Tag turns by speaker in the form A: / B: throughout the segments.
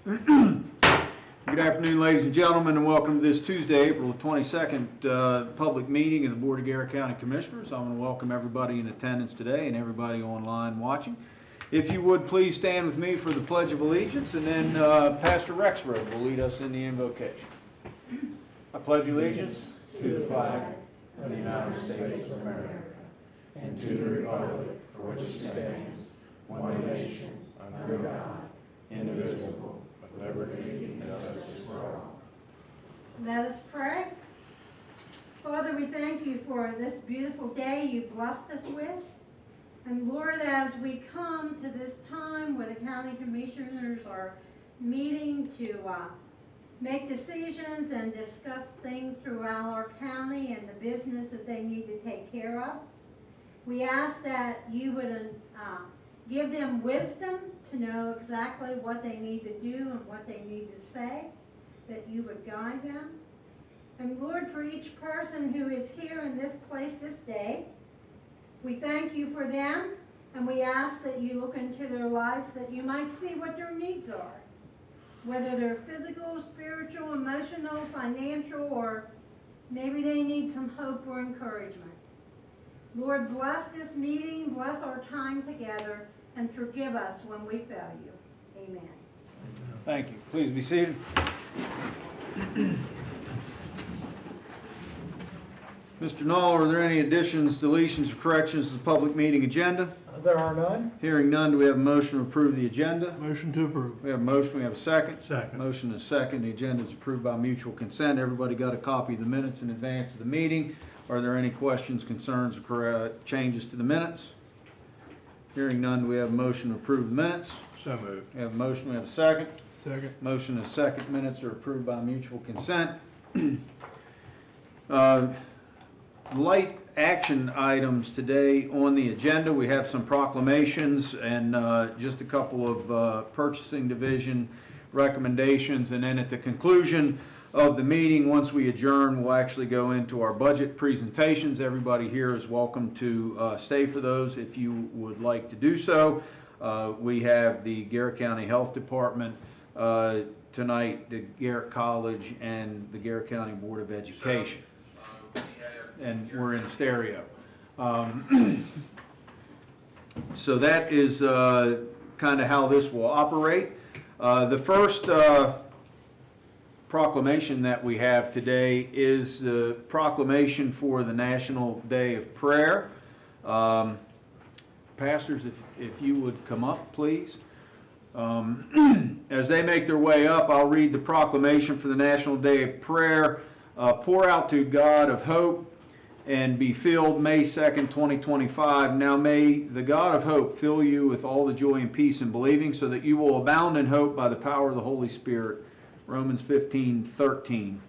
A: Good afternoon, ladies and gentlemen, and welcome to this Tuesday, April 22nd public meeting of the Board of Garrett County Commissioners. I want to welcome everybody in attendance today and everybody online watching. If you would please stand with me for the Pledge of Allegiance, and then Pastor Rexroad will lead us in the invocation. I pledge allegiance to the flag of the United States of America and to the republic for which it stands, one nation, under God, indivisible, with liberty and justice for all.
B: Let us pray. Father, we thank you for this beautiful day you blessed us with. And Lord, as we come to this time where the county commissioners are meeting to make decisions and discuss things throughout our county and the business that they need to take care of, we ask that you would give them wisdom to know exactly what they need to do and what they need to say, that you would guide them. And Lord, for each person who is here in this place this day, we thank you for them, and we ask that you look into their lives, that you might see what their needs are, whether they're physical, spiritual, emotional, financial, or maybe they need some hope or encouragement. Lord, bless this meeting, bless our time together, and forgive us when we fail you. Amen.
A: Thank you. Please be seated. Mr. Knoll, are there any additions, deletions, or corrections to the public meeting agenda?
C: There are none.
A: Hearing none, do we have a motion to approve the agenda?
C: Motion to approve.
A: We have a motion, we have a second.
C: Second.
A: Motion is second. The agenda is approved by mutual consent. Everybody got a copy of the minutes in advance of the meeting. Are there any questions, concerns, or changes to the minutes? Hearing none, do we have a motion to approve the minutes?
C: So moved.
A: We have a motion, we have a second.
C: Second.
A: Motion is second. Minutes are approved by mutual consent. Light action items today on the agenda. We have some proclamations and just a couple of purchasing division recommendations, and then at the conclusion of the meeting, once we adjourn, we'll actually go into our budget presentations. Everybody here is welcome to stay for those if you would like to do so. We have the Garrett County Health Department tonight, the Garrett College, and the Garrett County Board of Education. And we're in stereo. So that is kind of how this will operate. The first proclamation that we have today is the proclamation for the National Day of Prayer. Pastors, if you would come up, please. As they make their way up, I'll read the proclamation for the National Day of Prayer. Pour out to God of hope and be filled, May 2nd, 2025. Now may the God of hope fill you with all the joy and peace in believing, so that you will abound in hope by the power of the Holy Spirit. Romans 15:13.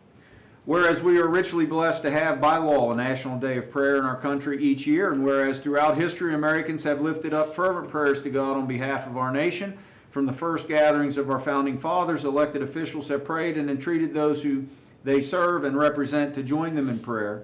A: Whereas we are richly blessed to have by law a National Day of Prayer in our country each year, and whereas throughout history Americans have lifted up fervent prayers to God on behalf of our nation, from the first gatherings of our founding fathers, elected officials have prayed and entreated those who they serve and represent to join them in prayer.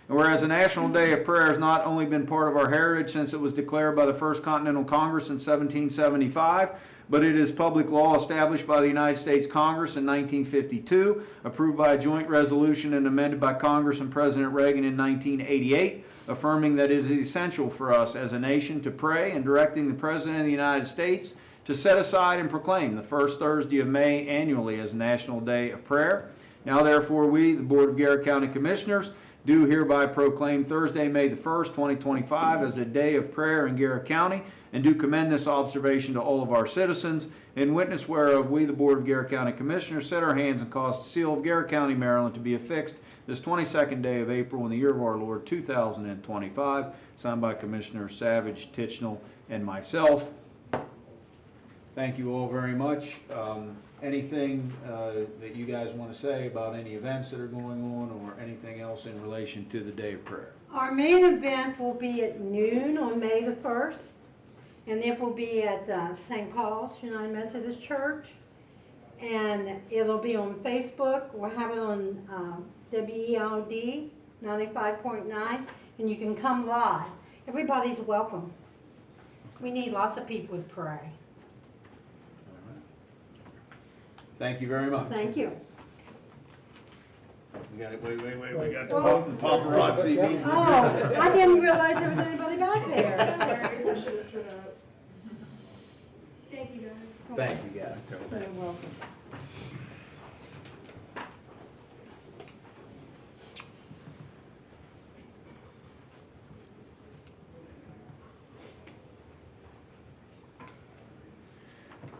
A: And whereas the National Day of Prayer has not only been part of our heritage since it was declared by the First Continental Congress in 1775, but it is public law established by the United States Congress in 1952, approved by a joint resolution and amended by Congress and President Reagan in 1988, affirming that it is essential for us as a nation to pray, and directing the President of the United States to set aside and proclaim the first Thursday of May annually as National Day of Prayer. Now therefore we, the Board of Garrett County Commissioners, do hereby proclaim Thursday, May the 1st, 2025 as a day of prayer in Garrett County, and do commend this observation to all of our citizens, in witness whereof we, the Board of Garrett County Commissioners, set our hands and cause the seal of Garrett County, Maryland to be affixed this 22nd day of April in the year of our Lord 2025, signed by Commissioner Savage, Tichnell, and myself. Thank you all very much. Anything that you guys want to say about any events that are going on, or anything else in relation to the Day of Prayer?
B: Our main event will be at noon on May the 1st, and it will be at St. Paul's United Methodist Church, and it'll be on Facebook. We'll have it on WELD 95.9, and you can come live. Everybody's welcome. We need lots of people to pray.
A: Thank you very much.
B: Thank you.
A: We got it, wait, we got the
B: Oh.
A: paparazzi needs
B: Oh, I didn't realize there was anybody back there. Thank you, guys.
A: Thank you, guys.
B: You're welcome.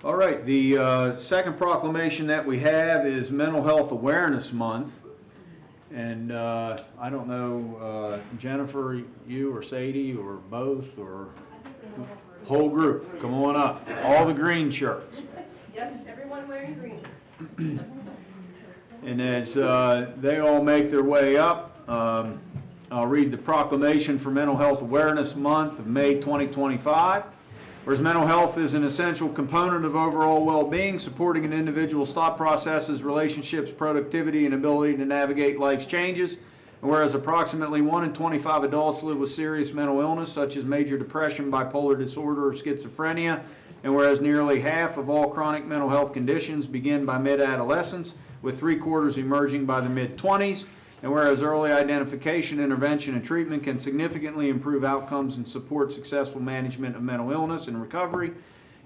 A: All right, the second proclamation that we have is Mental Health Awareness Month. And I don't know, Jennifer, you or Sadie or both or whole group, come on up. All the green shirts.
D: Yep, everyone wearing green.
A: And as they all make their way up, I'll read the proclamation for Mental Health Awareness Month of May 2025. Whereas mental health is an essential component of overall well-being, supporting an individual's thought processes, relationships, productivity, and ability to navigate life's changes. And whereas approximately 1 in 25 adults live with serious mental illness, such as major depression, bipolar disorder, or schizophrenia, and whereas nearly half of all chronic mental health conditions begin by mid-adolescence, with 3/4 emerging by the mid-20s, and whereas early identification, intervention, and treatment can significantly improve outcomes and support successful management of mental illness and recovery,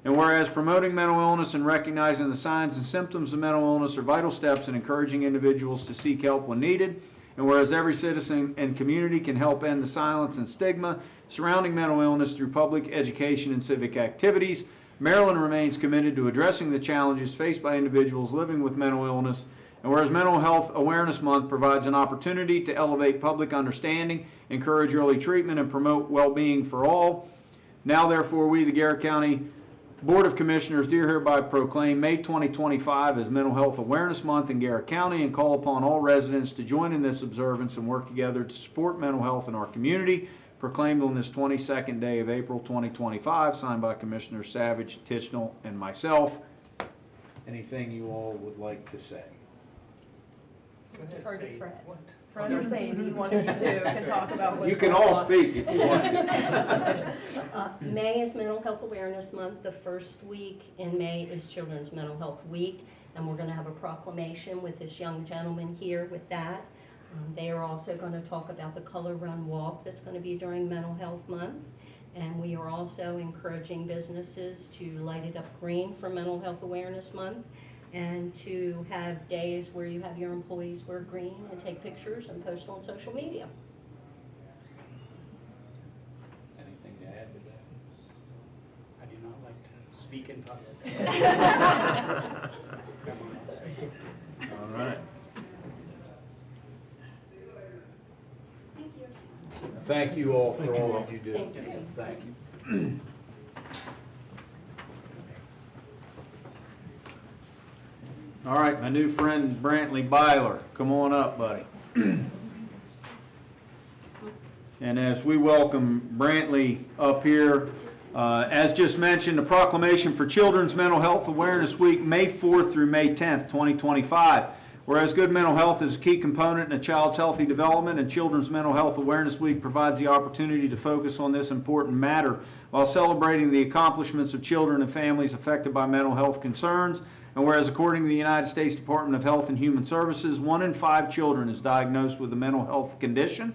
A: and whereas promoting mental illness and recognizing the signs and symptoms of mental illness are vital steps in encouraging individuals to seek help when needed, and whereas every citizen and community can help end the silence and stigma surrounding mental illness through public education and civic activities, Maryland remains committed to addressing the challenges faced by individuals living with mental illness. And whereas Mental Health Awareness Month provides an opportunity to elevate public understanding, encourage early treatment, and promote well-being for all, now therefore we, the Garrett County Board of Commissioners, do hereby proclaim May 2025 as Mental Health Awareness Month in Garrett County and call upon all residents to join in this observance and work together to support mental health in our community, proclaimed on this 22nd day of April 2025, signed by Commissioners Savage, Tichenal, and myself. Anything you all would like to say?
D: Defer to Fred. Fred or Sandy, one of you two can talk about what's
A: You can
D: going
A: all
D: on.
A: speak if you want to.
D: May is Mental Health Awareness Month. The first week in May is Children's Mental Health Week, and we're going to have a proclamation with this young gentleman here with that. They are also going to talk about the Color Run Walk that's going to be during Mental Health Month, and we are also encouraging businesses to light it up green for Mental Health Awareness Month, and to have days where you have your employees wear green and take pictures and post on social media.
A: Anything to add to that?
E: I do not like to speak in public.
A: All right. Thank you all for all that you do.
D: Thank you.
A: Thank you. All right, my new friend Brantley Byler, come on up, buddy. And as we welcome Brantley up here, as just mentioned, the proclamation for Children's Mental Health Awareness Week, May 4th through May 10th, 2025. Whereas good mental health is a key component in a child's healthy development, and Children's Mental Health Awareness Week provides the opportunity to focus on this important matter while celebrating the accomplishments of children and families affected by mental health concerns. And whereas according to the United States Department of Health and Human Services, 1 in 5 children is diagnosed with a mental health condition.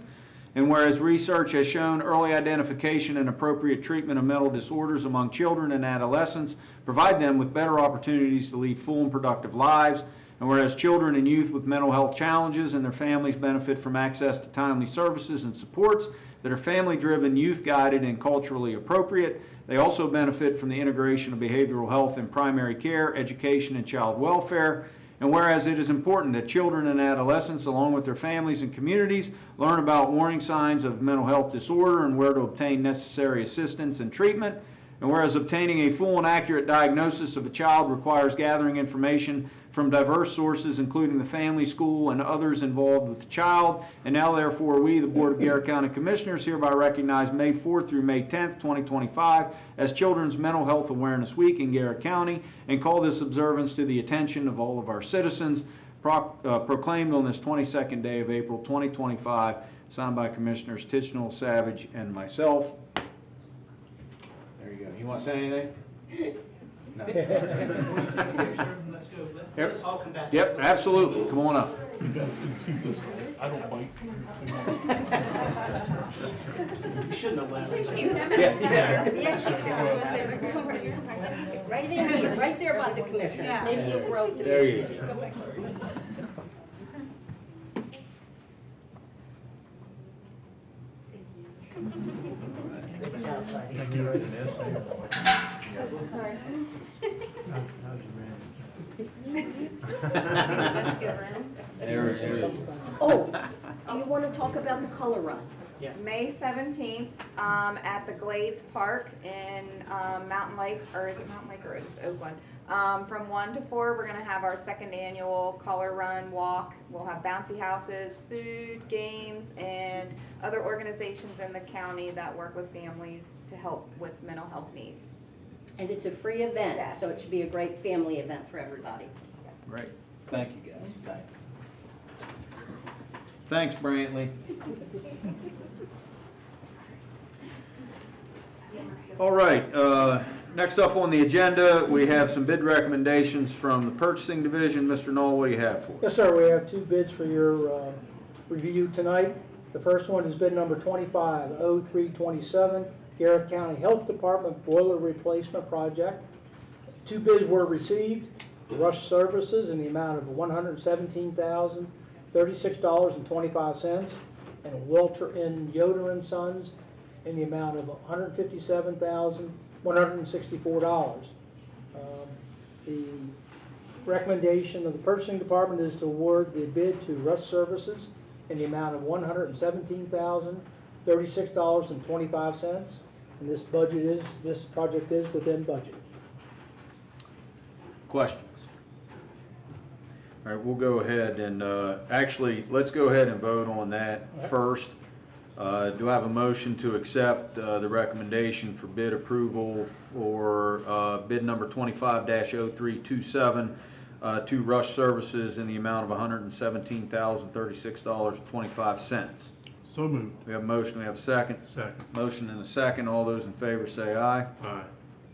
A: And whereas research has shown early identification and appropriate treatment of mental disorders among children and adolescents provide them with better opportunities to lead full and productive lives. And whereas children and youth with mental health challenges and their families benefit from access to timely services and supports that are family-driven, youth-guided, and culturally appropriate, they also benefit from the integration of behavioral health in primary care, education, and child welfare. And whereas it is important that children and adolescents, along with their families and communities, learn about warning signs of mental health disorder and where to obtain necessary assistance and treatment. And whereas obtaining a full and accurate diagnosis of a child requires gathering information from diverse sources, including the family, school, and others involved with the child. And now, therefore, we, the Board of Garrett County Commissioners, hereby recognize May 4th through May 10th, 2025, as Children's Mental Health Awareness Week in Garrett County, and call this observance to the attention of all of our citizens, proclaimed on this 22nd day of April 2025, signed by Commissioners Tichenal, Savage, and myself. There you go. You want to say anything? No.
E: Let's go.
A: Yep.
E: Let's all come back.
A: Yep, absolutely. Come on up.
C: You guys can see this way. I don't bite.
E: You shouldn't have left.
D: Right in here, right there by the commissioners. Maybe you'll grow to be.
A: There you go.
C: Thank you.
D: Sorry. Oh, do you want to talk about the color run?
F: May 17th, at the Glades Park in, Mountain Lake, or is it Mountain Lake or just Oakland? From 1 to 4, we're gonna have our second annual color run walk. We'll have bouncy houses, food, games, and other organizations in the county that work with families to help with mental health needs.
D: And it's a free event,
F: Yes.
D: so it should be a great family event for everybody.
A: Great. Thank you, guys. Thanks, Brantley. All right, next up on the agenda, we have some bid recommendations from the purchasing division. Mr. Knoll, what do you have for us?
G: Yes, sir, we have 2 bids for your review tonight. The first one is bid number 250327, Garrett County Health Department Boiler Replacement Project. 2 bids were received. Rush Services in the amount of $117,036.25, and Walter N. Yoder and Sons in the amount of $157,164. The recommendation of the purchasing department is to award the bid to Rush Services in the amount of $117,036.25, and this project is within budget.
A: Questions? All right, we'll go ahead and, actually, let's go ahead and vote on that first. Do I have a motion to accept the recommendation for bid approval for bid number 25-0327 to Rush Services in the amount of $117,036.25?
C: So moved.
A: We have a motion, we have a second.
C: Second.
A: Motion and a second. All those in favor say aye.
C: Aye.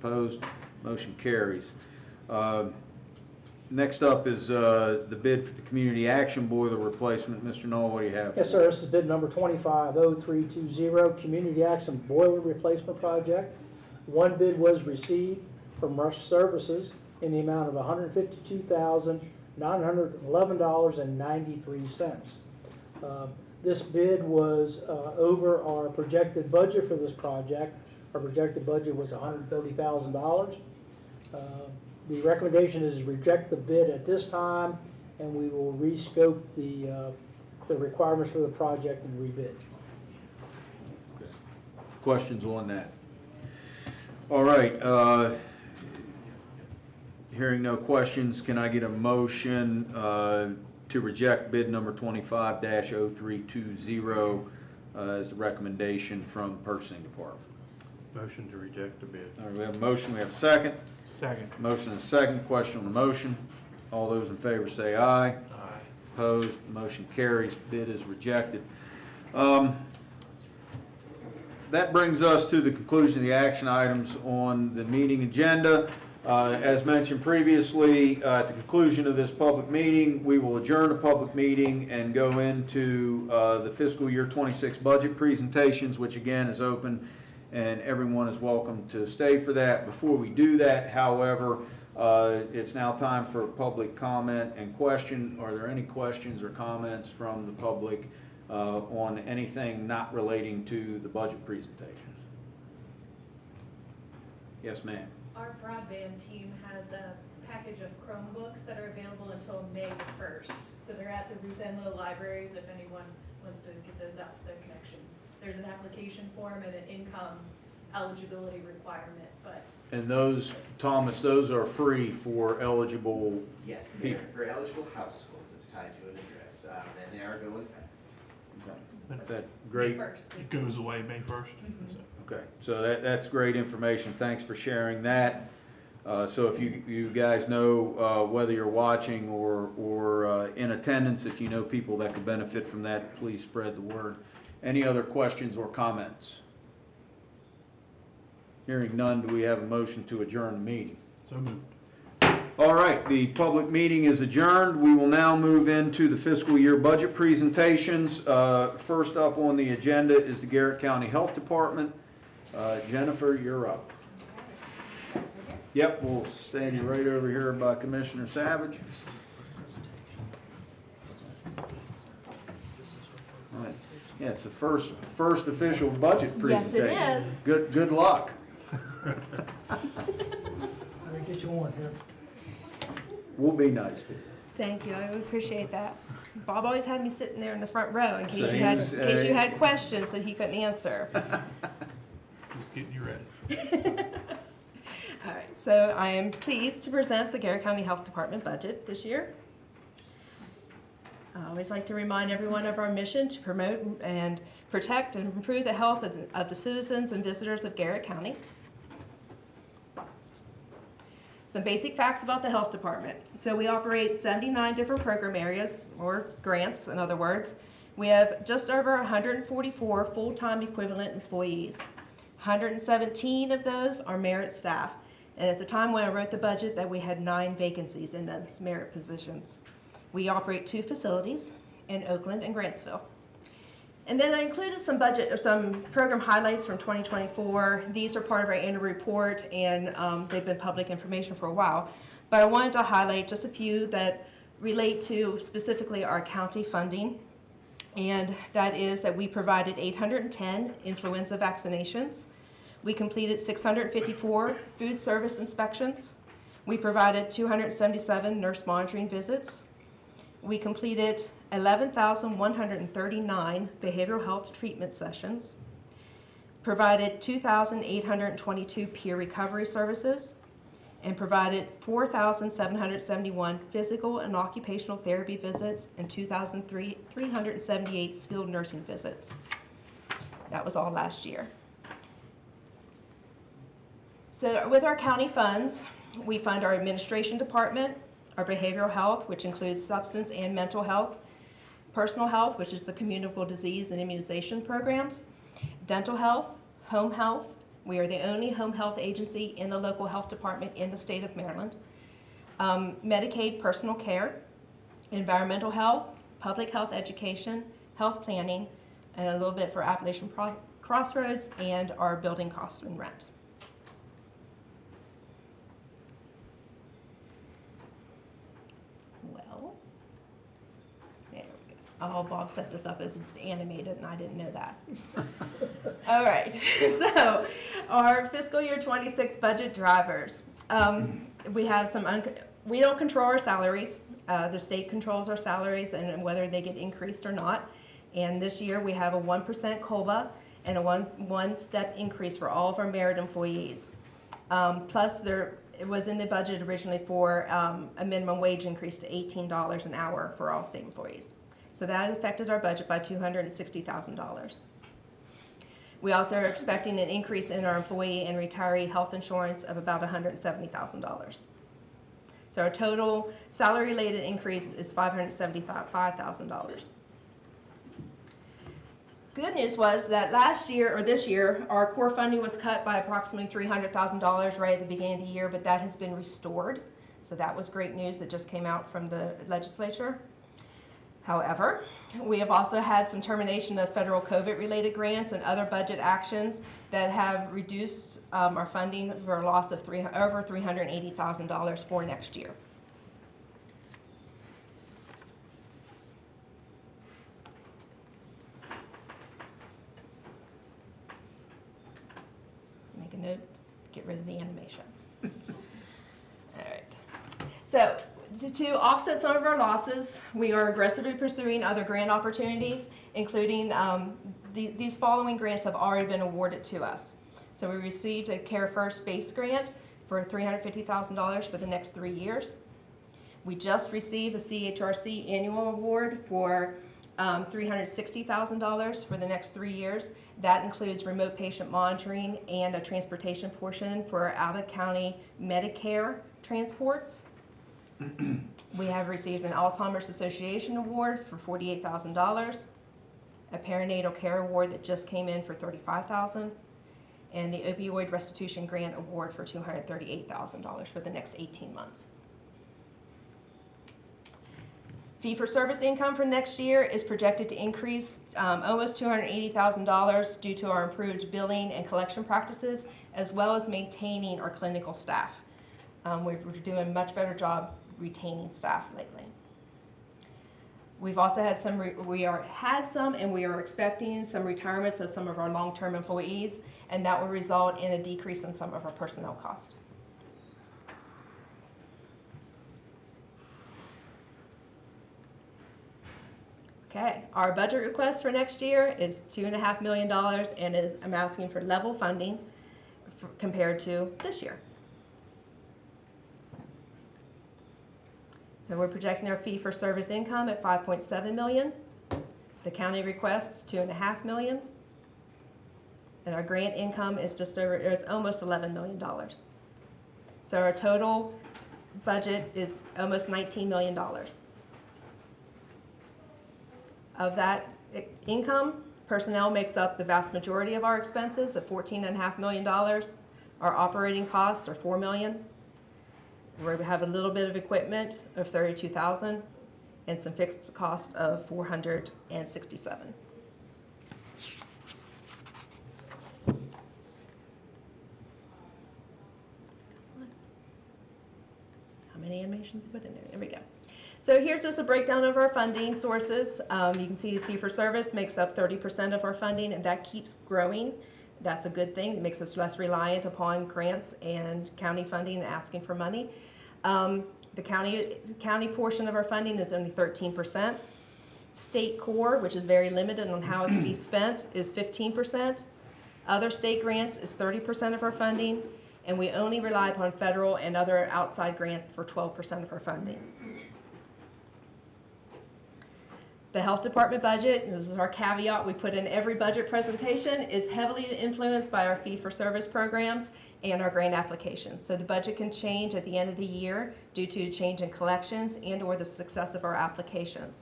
A: Opposed? Motion carries. Next up is the bid for the community action boiler replacement. Mr. Knoll, what do you have?
G: Yes, sir, this is bid number 250320, Community Action Boiler Replacement Project. 1 bid was received from Rush Services in the amount of $152,911.93. This bid was over our projected budget for this project. Our projected budget was $130,000. The recommendation is to reject the bid at this time, and we will rescope the requirements for the project and rebid.
A: Questions on that? All right, hearing no questions, can I get a motion to reject bid number 25-0320 as the recommendation from the purchasing department?
C: Motion to reject the bid.
A: All right, we have a motion, we have a second.
C: Second.
A: Motion and a second. Question on the motion. All those in favor say aye.
C: Aye.
A: Opposed? Motion carries. Bid is rejected. That brings us to the conclusion of the action items on the meeting agenda. As mentioned previously, at the conclusion of this public meeting, we will adjourn the public meeting and go into the fiscal year 26 budget presentations, which again is open, and everyone is welcome to stay for that. Before we do that, however, it's now time for public comment and question. Are there any questions or comments from the public on anything not relating to the budget presentations? Yes, ma'am.
H: Our broadband team has a package of Chromebooks that are available until May 1st. So they're at the Ruth Enloe libraries if anyone wants to get those out to their connections. There's an application form and an income eligibility requirement, but
A: And those, Thomas, those are free for eligible
I: Yes,
A: people.
I: for eligible households, it's tied to an address, and they are going fast.
A: That great.
H: May 1st.
C: It goes away May 1st?
A: Okay, so that's great information. Thanks for sharing that. So if you guys know whether you're watching or in attendance, if you know people that could benefit from that, please spread the word. Any other questions or comments? Hearing none, do we have a motion to adjourn the meeting?
C: So moved.
A: All All right, the public meeting is adjourned. We will now move into the fiscal year budget presentations. First up on the agenda is the Garrett County Health Department. Jennifer, you're up. Yep, we'll stand you right over here by Commissioner Savage. All right. Yeah, it's the first official budget
J: Yes, it
A: presentation.
J: is.
A: Good luck.
G: Let me get you one here.
A: We'll be nice to you.
J: Thank you, I would appreciate that. Bob always had me sitting there in the front row in
A: So
J: case
A: he
J: you had,
A: was,
J: in case you had questions that he couldn't answer.
C: Just getting you ready.
J: All right, so I am pleased to present the Garrett County Health Department budget this year. I always like to remind everyone of our mission to promote and protect and improve the health of the citizens and visitors of Garrett County. Some basic facts about the health department. So we operate 79 different program areas, or grants in other words. We have just over 144 full-time equivalent employees. 117 of those are merit staff. And at the time when I wrote the budget, that we had 9 vacancies in those merit positions. We operate 2 facilities in Oakland and Grantsville. And then I included some program highlights from 2024. These are part of our annual report, and they've been public information for a while. But I wanted to highlight just a few that relate to specifically our county funding. And that is that we provided 810 influenza vaccinations. We completed 654 food service inspections. We provided 277 nurse monitoring visits. We completed 11,139 behavioral health treatment sessions, provided 2,822 peer recovery services, and provided 4,771 physical and occupational therapy visits and 2,378 skilled nursing visits. That was all last year. So with our county funds, we fund our administration department, our behavioral health, which includes substance and mental health, personal health, which is the communicable disease and immunization programs, dental health, home health. We are the only home health agency in the local health department in the state of Maryland. Medicaid personal care, environmental health, public health education, health planning, and a little bit for Appalachian Crossroads and our building costs and rent. Well, there we go. Oh, Bob set this up as animated and I didn't know that. All right, so our fiscal year 26 budget drivers. We have we don't control our salaries. The state controls our salaries and whether they get increased or not. And this year we have a 1% COLA and a one-step increase for all of our merit employees. Plus it was in the budget originally for a minimum wage increase to $18 an hour for all state employees. So that affected our budget by $260,000. We also are expecting an increase in our employee and retiree health insurance of about $170,000. So our total salary-related increase is $575,000. Good news was that this year, our core funding was cut by approximately $300,000 right at the beginning of the year, but that has been restored. So that was great news that just came out from the legislature. However, we have also had some termination of federal COVID-related grants and other budget actions that have reduced our funding for a loss of over $380,000 for next year. Make a note, get rid of the animation. All right. So to offset some of our losses, we are aggressively pursuing other grant opportunities, including these following grants have already been awarded to us. So we received a Care First base grant for $350,000 for the next 3 years. We just received a CHRC annual award for $360,000 for the next 3 years. That includes remote patient monitoring and a transportation portion for out-of-county Medicare transports. We have received an Alzheimer's Association award for $48,000, a perinatal care award that just came in for $35,000, and the opioid restitution grant award for $238,000 for the next 18 months. Fee-for-service income for next year is projected to increase almost $280,000 due to our improved billing and collection practices, as well as maintaining our clinical staff. We're doing a much better job retaining staff lately. We've also had and we are expecting some retirements of some of our long-term employees, and that will result in a decrease in some of our personnel costs. Okay, our budget request for next year is $2.5 million, and I'm asking for level funding compared to this year. So we're projecting our fee-for-service income at $5.7 million. The county requests $2.5 million, and our grant income is almost $11 million. So our total budget is almost $19 million. Of that income, personnel makes up the vast majority of our expenses at $14.5 million. Our operating costs are $4 million. We have a little bit of equipment of $32,000 and some fixed cost of $467. How many animations to put in there? There we go. So here's just a breakdown of our funding sources. You can see fee-for-service makes up 30% of our funding, and that keeps growing. That's a good thing. It makes us less reliant upon grants and county funding and asking for money. The county portion of our funding is only 13%. State core, which is very limited on how it can be spent, is 15%. Other state grants is 30% of our funding, and we only rely upon federal and other outside grants for 12% of our funding. The health department budget, and this is our caveat we put in every budget presentation, is heavily influenced by our fee-for-service programs and our grant applications. So the budget can change at the end of the year due to change in collections and or the success of our applications.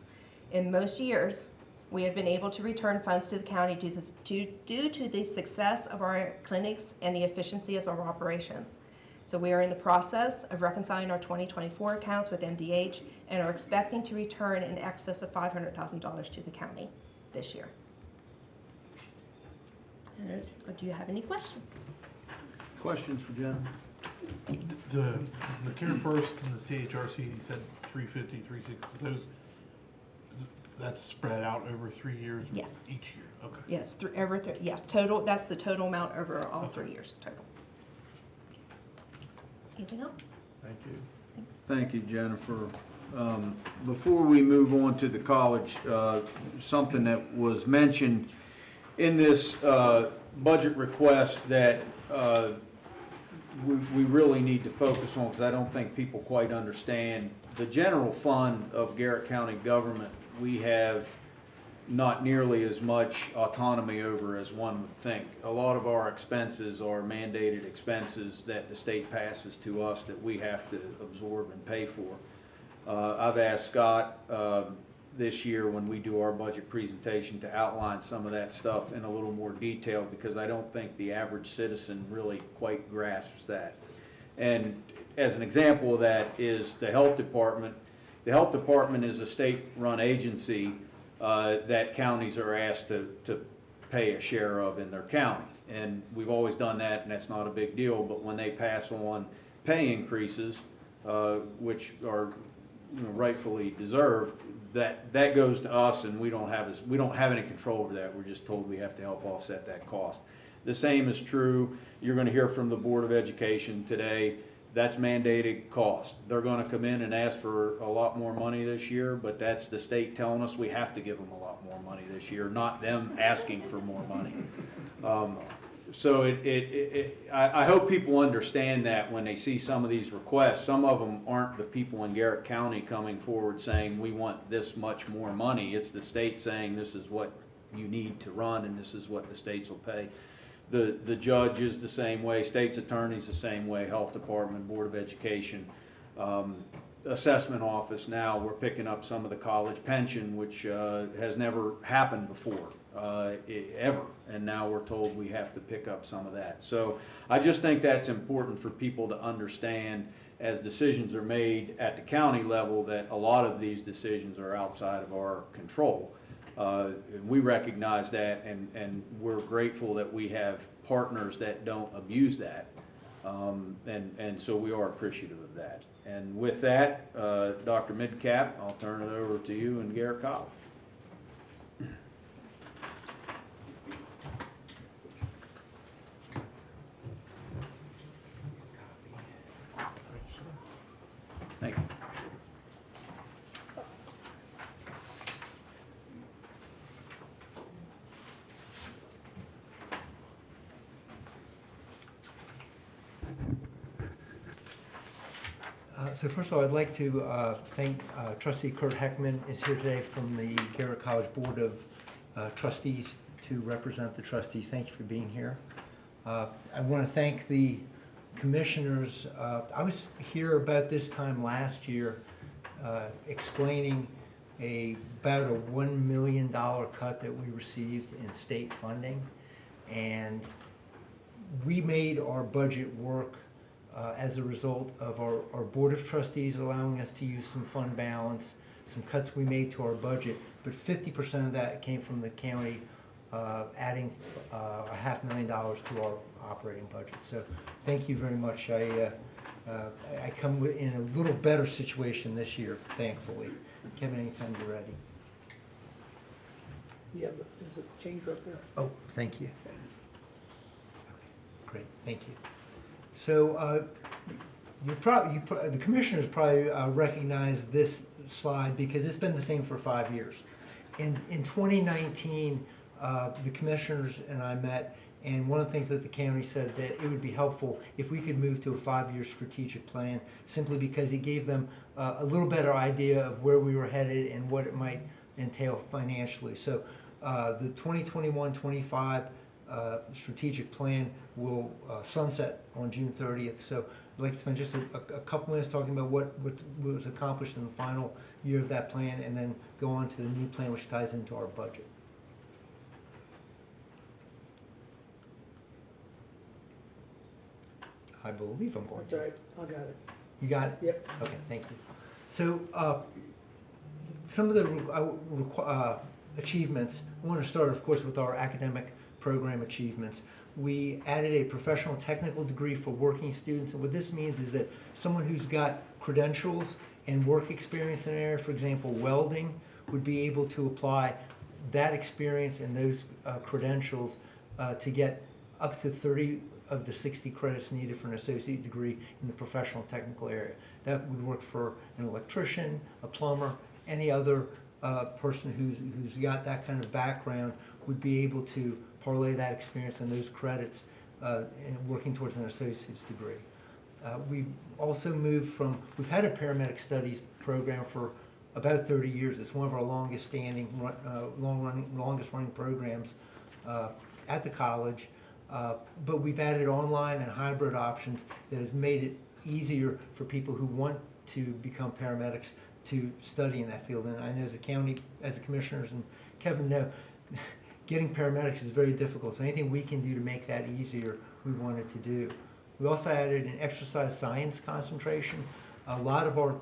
J: In most years, we have been able to return funds to the county due to the success of our clinics and the efficiency of our operations. So we are in the process of reconciling our 2024 accounts with MDH and are expecting to return in excess of $500,000 to the county this year. And do you have any questions?
A: Questions for Jen?
C: The Care First and the CHRC, you said 350, 360, those, that's spread out over 3 years?
J: Yes.
C: Each year, okay.
J: Yes, yes, total, that's the total amount over all 3 years, total. Anything else?
C: Thank you.
A: Thank you, Jennifer. Before we move on to the college, something that was mentioned in this budget request that we really need to focus on, because I don't think people quite understand. The general fund of Garrett County government, we have not nearly as much autonomy over as one would think. A lot of our expenses are mandated expenses that the state passes to us that we have to absorb and pay for. I've asked Scott this year when we do our budget presentation to outline some of that stuff in a little more detail, because I don't think the average citizen really quite grasps that. And as an example of that is the health department. The health department is a state-run agency that counties are asked to pay a share of in their county. And we've always done that, and that's not a big deal. But when they pass on pay increases, which are rightfully deserved, that goes to us, and we don't have any control over that. We're just told we have to help offset that cost. The same is true. You're going to hear from the Board of Education today. That's mandated cost. They're going to come in and ask for a lot more money this year, but that's the state telling us we have to give them a lot more money this year, not them asking for more money. So I hope people understand that when they see some of these requests. Some of them aren't the people in Garrett County coming forward saying we want this much more money. It's the state saying this is what you need to run and this is what the states will pay. The judge is the same way, state's attorney's the same way, health department, Board of Education, assessment office. Now we're picking up some of the college pension, which has never happened before, ever. And now we're told we have to pick up some of that. So I just think that's important for people to understand. as decisions are made at the county level, that a lot of these decisions are outside of our control. We recognize that, and we're grateful that we have partners that don't abuse that. And so we are appreciative of that. And with that, Dr. Midcap, I'll turn it over to you and Garrett College. Thank you.
K: So first of all, I'd like to thank Trustee Kurt Heckman is here today from the Garrett College Board of Trustees to represent the trustees. Thank you for being here. I want to thank the commissioners. I was here about this time last year explaining about a $1 million cut that we received in state funding, and we made our budget work as a result of our Board of Trustees allowing us to use some fund balance, some cuts we made to our budget, but 50% of that came from the county adding $500,000 to our operating budget. So thank you very much. I come in a little better situation this year, thankfully. Kevin, anytime you're ready.
G: Yeah, but there's a change up there.
K: Oh, thank you. Okay. Great, thank you. So the commissioners probably recognize this slide because it's been the same for 5 years. In 2019, the commissioners and I met, and one of the things that the county said that it would be helpful if we could move to a 5-year strategic plan, simply because it gave them a little better idea of where we were headed and what it might entail financially. So the 2021-25 strategic plan will sunset on June 30th. So I'd like to spend just a couple minutes talking about what was accomplished in the final year of that plan, and then go on to the new plan, which ties into our budget. I believe I'm going
G: That's
K: to.
G: all right, I got it.
K: You got it?
G: Yep.
K: Okay, thank you. So some of the achievements, I want to start, of course, with our academic program achievements. We added a professional technical degree for working students, and what this means is that someone who's got credentials and work experience in an area, for example, welding, would be able to apply that experience and those credentials to get up to 30 of the 60 credits needed for an associate degree in the professional technical area. That would work for an electrician, a plumber, any other person who's got that kind of background would be able to parlay that experience and those credits in working towards an associate's degree. We've also moved from, we've had a paramedic studies program for about 30 years. It's one of our longest standing, longest running programs at the college. But we've added online and hybrid options that have made it easier for people who want to become paramedics to study in that field. And I know as a county, as the commissioners and Kevin know, getting paramedics is very difficult. So anything we can do to make that easier, we wanted to do. We also added an exercise science concentration. A lot of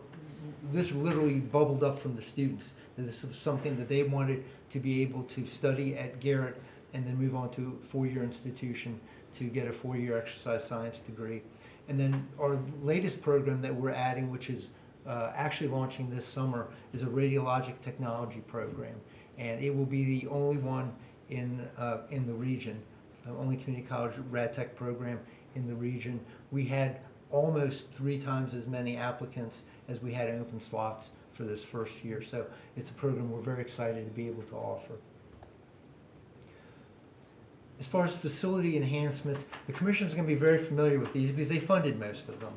K: this literally bubbled up from the students. This was something that they wanted to be able to study at Garrett and then move on to a 4-year institution to get a 4-year exercise science degree. And then our latest program that we're adding, which is actually launching this summer, is a radiologic technology program. And it will be the only one in the region, the only community college rad tech program in the region. We had almost 3 times as many applicants as we had open slots for this first year. So it's a program we're very excited to be able to offer. As far as facility enhancements, the commission is going to be very familiar with these because they funded most of them.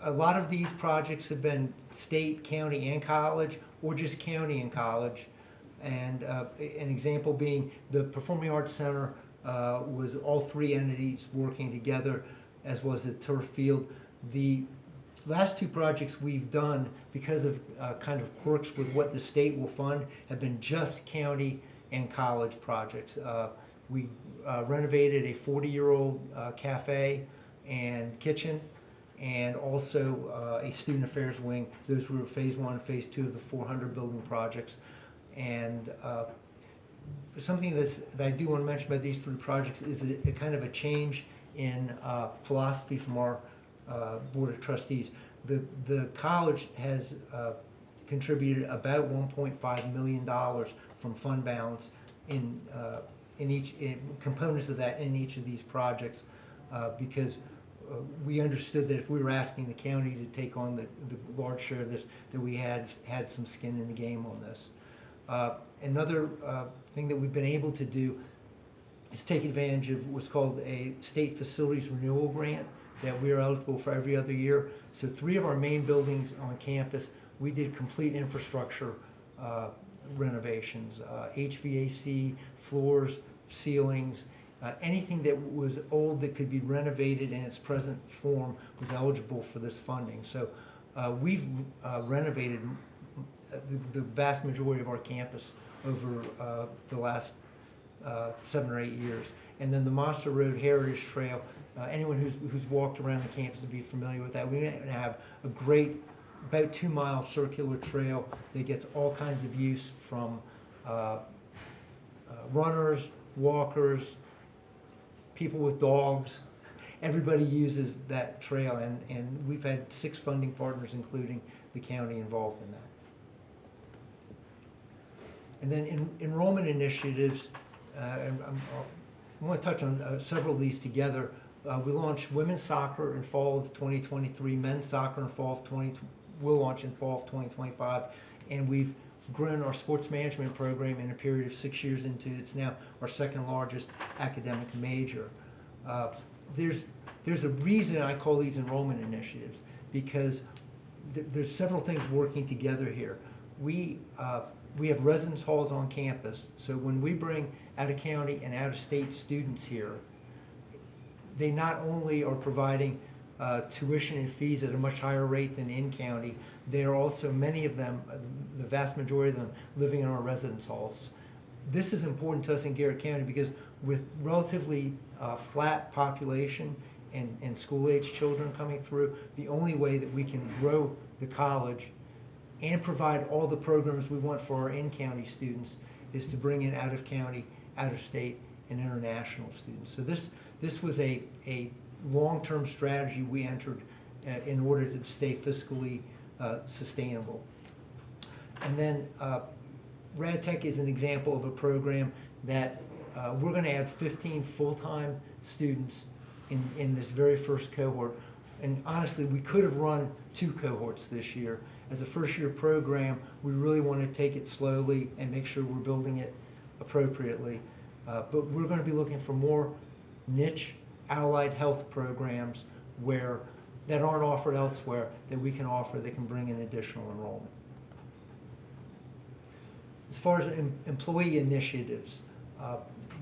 K: A lot of these projects have been state, county, and college, or just county and college. And an example being the Performing Arts Center was all 3 entities working together, as was the turf field. The last 2 projects we've done, because of kind of quirks with what the state will fund, have been just county and college projects. We renovated a 40-year-old cafe and kitchen, and also a student affairs wing. Those were phase 1, phase 2 of the 400 building projects. And something that I do want to mention about these 3 projects is a kind of a change in philosophy from our Board of Trustees. The college has contributed about $1.5 million from fund balance in components of that in each of these projects, because we understood that if we were asking the county to take on the large share of this, that we had some skin in the game on this. Another thing that we've been able to do is take advantage of what's called a state facilities renewal grant that we are eligible for every other year. So 3 of our main buildings on campus, we did complete infrastructure renovations, HVAC, floors, ceilings, anything that was old that could be renovated in its present form was eligible for this funding. So we've renovated the vast majority of our campus over the last 7 or 8 years. And then the Monster Road Heritage Trail, anyone who's walked around the campus would be familiar with that. We have a great, about 2-mile circular trail that gets all kinds of use from runners, walkers, people with dogs. Everybody uses that trail, and we've had 6 funding partners, including the county, involved in that. And then enrollment initiatives, I want to touch on several of these together. We launched women's soccer in fall of 2023, men's soccer in fall of we'll launch in fall of 2025, and we've grown our sports management program in a period of 6 years into it's now our 2nd largest academic major. There's a reason I call these enrollment initiatives, because there's several things working together here. We have residence halls on campus, so when we bring out-of-county and out-of-state students here, they not only are providing tuition and fees at a much higher rate than in-county, they are also, many of them, the vast majority of them, living in our residence halls. This is important to us in Garrett County because with relatively flat population and school-age children coming through, the only way that we can grow the college and provide all the programs we want for our in-county students is to bring in out-of-county, out-of-state, and international students. So this was a long-term strategy we entered in order to stay fiscally sustainable. And then RadTech is an example of a program that we're going to add 15 full-time students in this very first cohort. And honestly, we could have run 2 cohorts this year. As a first-year program, we really want to take it slowly and make sure we're building it appropriately. But we're going to be looking for more niche allied health programs that aren't offered elsewhere that we can offer that can bring in additional enrollment. As far as employee initiatives,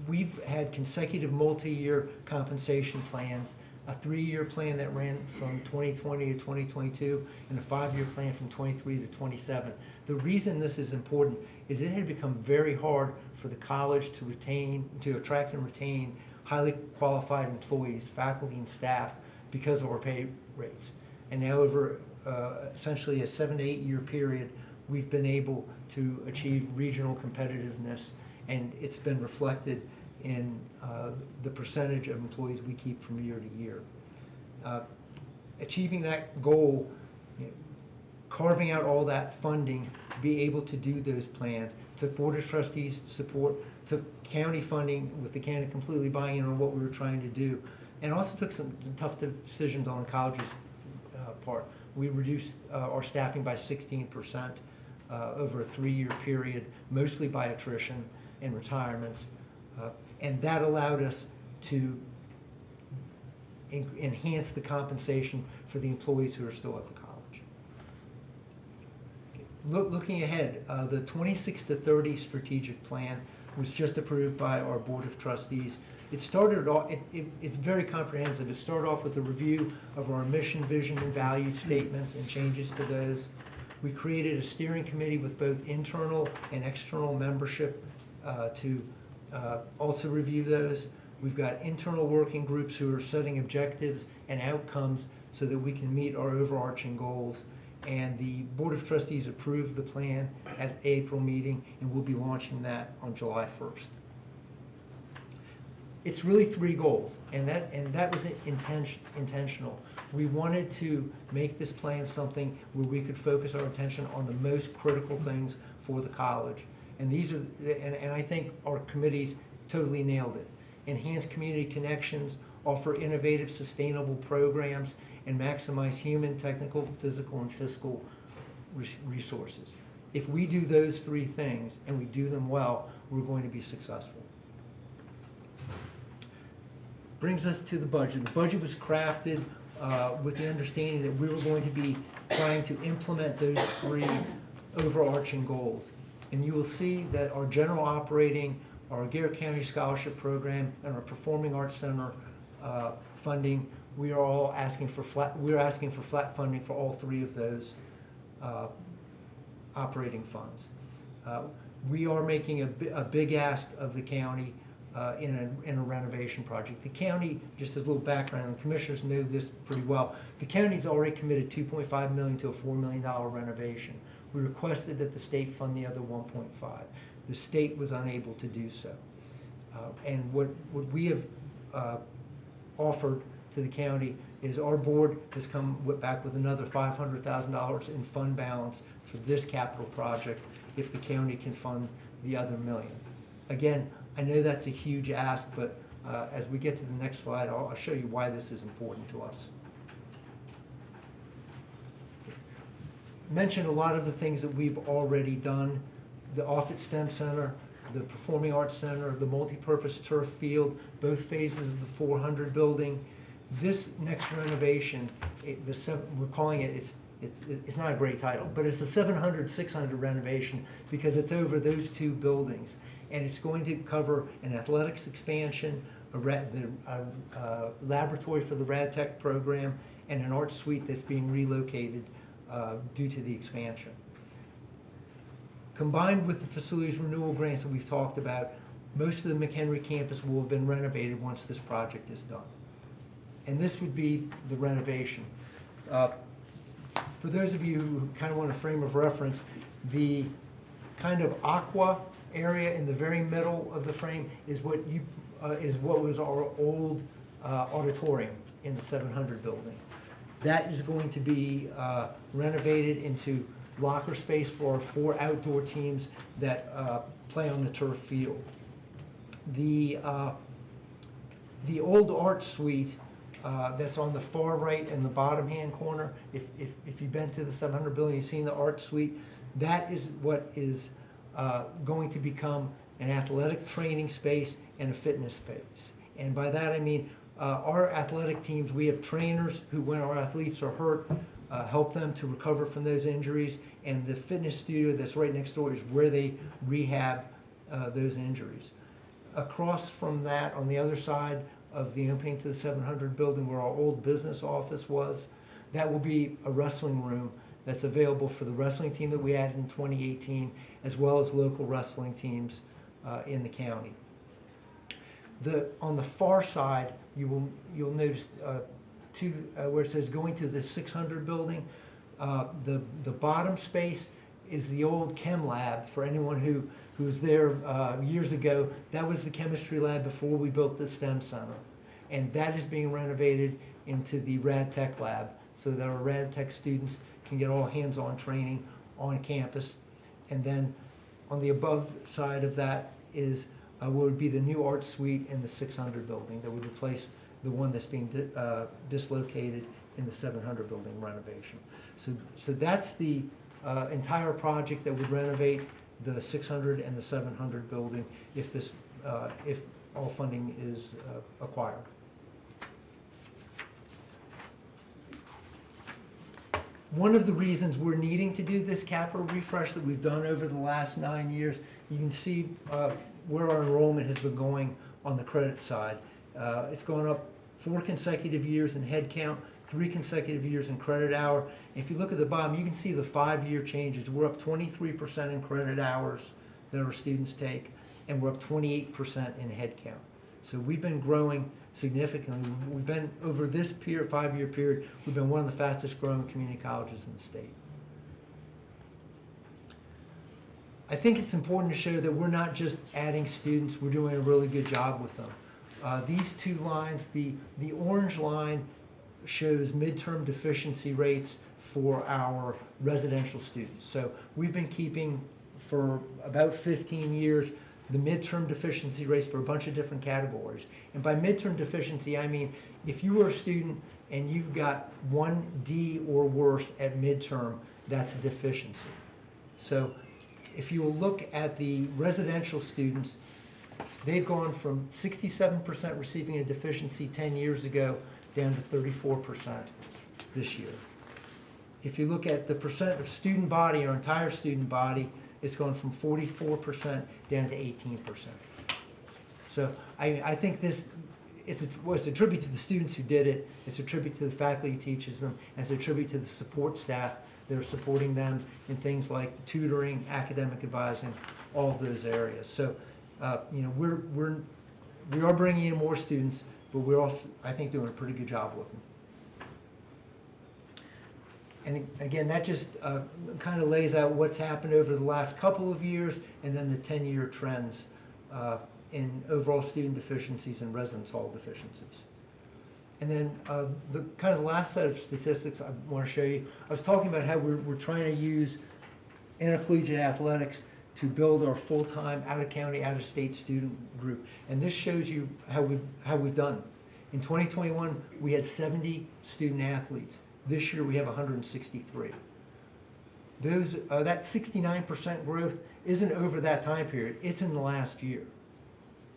K: we've had consecutive multi-year compensation plans, a 3-year plan that ran from 2020 to 2022, and a 5-year plan from 23 to 27. The reason this is important is it had become very hard for the college to attract and retain highly qualified employees, faculty and staff, because of our pay rates. And now over essentially a 7 to 8 year period, we've been able to achieve regional competitiveness, and it's been reflected in the percentage of employees we keep from year to year. Achieving that goal, carving out all that funding to be able to do those plans, took Board of Trustees support, took county funding with the county completely buying in on what we were trying to do, and also took some tough decisions on the college's part. We reduced our staffing by 16% over a 3-year period, mostly by attrition and retirements. And that allowed us to enhance the compensation for the employees who are still at the college. Looking ahead, the 26 to 30 strategic plan was just approved by our Board of Trustees. It started off, it's very comprehensive. It started off with a review of our mission, vision, and value statements and changes to those. We created a steering committee with both internal and external membership to also review those. We've got internal working groups who are setting objectives and outcomes so that we can meet our overarching goals. And the Board of Trustees approved the plan at April meeting, and we'll be launching that on July 1st. It's really 3 goals, and that was intentional. We wanted to make this plan something where we could focus our attention on the most critical things for the college. And these are, and I think our committees totally nailed it. Enhance community connections, offer innovative, sustainable programs, and maximize human, technical, physical, and fiscal resources. If we do those 3 things, and we do them well, we're going to be successful. Brings us to the budget. The budget was crafted with the understanding that we were going to be trying to implement those 3 overarching goals. And you will see that our general operating, our Garrett County Scholarship Program, and our Performing Arts Center funding, we are all asking for flat funding for all 3 of those operating funds. We are making a big ask of the county in a renovation project. The county, just as a little background, and the commissioners know this pretty well, the county's already committed $2.5 million to a $4 million renovation. We requested that the state fund the other 1.5. The state was unable to do so. And what we have offered to the county is our board has come back with another $500,000 in fund balance for this capital project if the county can fund the other $1 million. Again, I know that's a huge ask, but as we get to the next slide, I'll show you why this is important to us. Mentioned a lot of the things that we've already done. The Offutt STEM Center, the Performing Arts Center, the multi-purpose turf field, both phases of the 400 building. This next renovation, we're calling it, it's not a great title, but it's a 700-600 renovation because it's over those 2 buildings. And it's going to cover an athletics expansion, a laboratory for the Rad Tech program, and an art suite that's being relocated due to the expansion. Combined with the facilities renewal grants that we've talked about, most of the McHenry campus will have been renovated once this project is done. And this would be the renovation. For those of you who kind of want a frame of reference, the kind of aqua area in the very middle of the frame is what was our old auditorium in the 700 building. That is going to be renovated into locker space for our 4 outdoor teams that play on the turf field. The old art suite that's on the far right in the bottom hand corner, if you've been to the 700 building, you've seen the art suite, that is what is going to become an athletic training space and a fitness space. And by that I mean our athletic teams, we have trainers who, when our athletes are hurt, help them to recover from those injuries, and the fitness studio that's right next door is where they rehab those injuries. Across from that, on the other side of the opening to the 700 building where our old business office was, that will be a wrestling room that's available for the wrestling team that we added in 2018, as well as local wrestling teams in the county. On the far side, you'll notice where it says going to the 600 building. The bottom space is the old chem lab. For anyone who was there years ago, that was the chemistry lab before we built the STEM Center. And that is being renovated into the Rad Tech lab so that our Rad Tech students can get all hands-on training on campus. And then on the above side of that is what would be the new art suite in the 600 building that would replace the one that's being dislocated in the 700 building renovation. So that's the entire project that would renovate the 600 and the 700 building if all funding is acquired. One of the reasons we're needing to do this capital refresh that we've done over the last 9 years, you can see where our enrollment has been going on the credit side. It's gone up 4 consecutive years in head count, 3 consecutive years in credit hour. If you look at the bottom, you can see the 5-year changes. We're up 23% in credit hours that our students take, and we're up 28% in head count. So we've been growing significantly. We've been, over this period, 5-year period, we've been one of the fastest growing community colleges in the state. I think it's important to show that we're not just adding students, we're doing a really good job with them. These two lines, the orange line shows midterm deficiency rates for our residential students. So we've been keeping for about 15 years the midterm deficiency rates for a bunch of different categories. And by midterm deficiency, I mean if you were a student and you got 1D or worse at midterm, that's a deficiency. So if you look at the residential students, they've gone from 67% receiving a deficiency 10 years ago down to 34% this year. If you look at the percent of student body, our entire student body, it's gone from 44% down to 18%. So I think this, it's a tribute to the students who did it, it's a tribute to the faculty who teaches them, and it's a tribute to the support staff that are supporting them in things like tutoring, academic advising, all of those areas. So, you know, we are bringing in more students, but we're also, I think, doing a pretty good job with them. And again, that just kind of lays out what's happened over the last couple of years, and then the 10-year trends in overall student deficiencies and residence hall deficiencies. And then the kind of the last set of statistics I want to show you, I was talking about how we're trying to use intercollegiate athletics to build our full-time, out-of-county, out-of-state student group. And this shows you how we've done. In 2021, we had 70 student athletes. This year we have 163. Those, that 69% growth isn't over that time period, it's in the last year.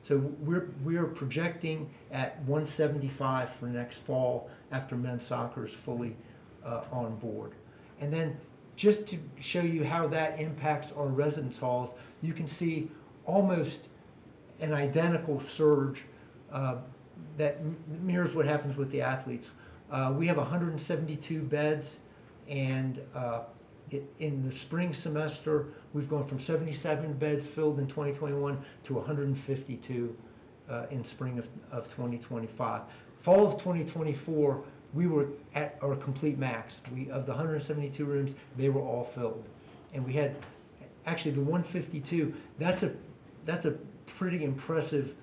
K: So we're projecting at 175 for next fall after men's soccer is fully on board. And then just to show you how that impacts our residence halls, you can see almost an identical surge that mirrors what happens with the athletes. We have 172 beds, and in the spring semester, we've gone from 77 beds filled in 2021 to 152 in spring of 2025. Fall of 2024, we were at our complete max. Of the 172 rooms, they were all filled. And we had, actually the 152, that's a pretty impressive